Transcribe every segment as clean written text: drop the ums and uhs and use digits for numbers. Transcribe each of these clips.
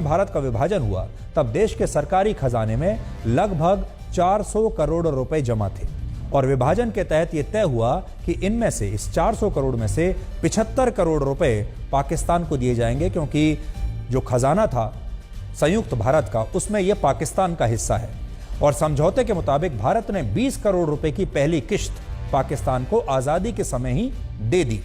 भारत का विभाजन हुआ तब देश के सरकारी खजाने में लगभग 400 करोड़ रुपए जमा थे और विभाजन के तहत यह तय हुआ कि इनमें से इस 400 करोड़ में से 75 करोड़ रुपए पाकिस्तान को दिए जाएंगे, क्योंकि जो खजाना था संयुक्त भारत का उसमें यह पाकिस्तान का हिस्सा है। और समझौते के मुताबिक भारत ने 20 करोड़ रुपए की पहली किश्त पाकिस्तान को आजादी के समय ही दे दी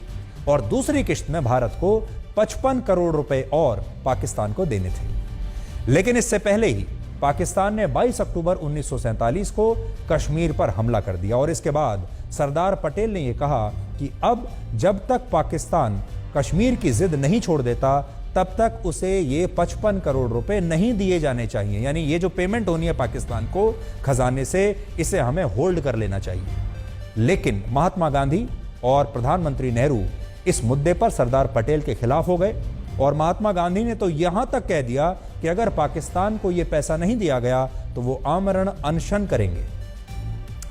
और दूसरी किश्त में भारत को 55 करोड़ रुपए और पाकिस्तान को देने थे। लेकिन इससे पहले ही पाकिस्तान ने 22 अक्टूबर 1947 को कश्मीर पर हमला कर दिया और इसके बाद सरदार पटेल ने यह कहा कि अब जब तक पाकिस्तान कश्मीर की जिद नहीं छोड़ देता तब तक उसे ये 55 करोड़ रुपए नहीं दिए जाने चाहिए। यानी ये जो पेमेंट होनी है पाकिस्तान को खजाने से, इसे हमें होल्ड कर लेना चाहिए। लेकिन महात्मा गांधी और प्रधानमंत्री नेहरू इस मुद्दे पर सरदार पटेल के खिलाफ हो गए और महात्मा गांधी ने तो यहां तक कह दिया कि अगर पाकिस्तान को यह पैसा नहीं दिया गया तो वो आमरण अनशन करेंगे।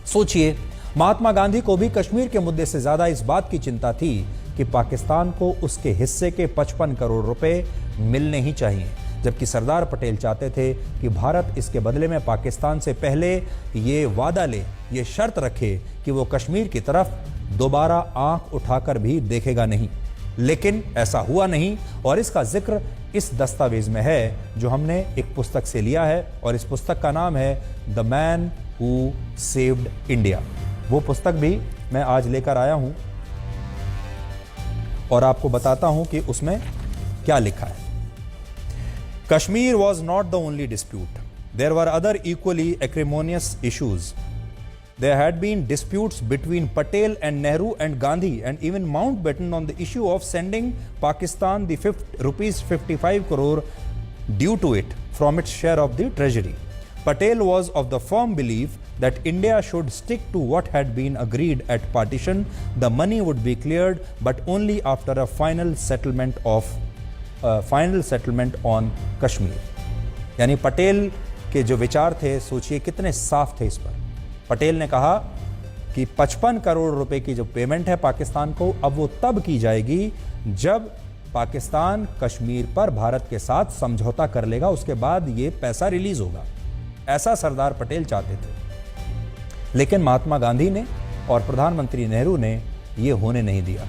सोचिए, महात्मा गांधी को भी कश्मीर के मुद्दे से ज्यादा इस बात की चिंता थी कि पाकिस्तान को उसके हिस्से के 55 करोड़ रुपए मिलने ही चाहिए, जबकि सरदार पटेल चाहते थे कि भारत इसके बदले में पाकिस्तान से पहले ये वादा ले, ये शर्त रखे कि वो कश्मीर की तरफ दोबारा आंख उठाकर भी देखेगा नहीं। लेकिन ऐसा हुआ नहीं और इसका जिक्र इस दस्तावेज में है जो हमने एक पुस्तक से लिया है और इस पुस्तक का नाम है the man who saved India. वो पुस्तक भी मैं आज लेकर आया हूं और आपको बताता हूं कि उसमें क्या लिखा है। Kashmir was not the only dispute, there were other equally acrimonious issues. There had been disputes between Patel and Nehru and Gandhi and even Mountbatten on the issue of sending Pakistan the rupees 55 crore due to it from its share of the treasury. Patel was of the firm belief that India should stick to what had been agreed at partition. The money would be cleared, but only after a final settlement on Kashmir. यानी पटेल के जो विचार थे, सोचिए कितने साफ थे इस पर। पटेल ने कहा कि 55 करोड़ रुपए की जो पेमेंट है पाकिस्तान को, अब वो तब की जाएगी जब पाकिस्तान कश्मीर पर भारत के साथ समझौता कर लेगा, उसके बाद ये पैसा रिलीज होगा। ऐसा सरदार पटेल चाहते थे। लेकिन महात्मा गांधी ने और प्रधानमंत्री नेहरू ने ये होने नहीं दिया।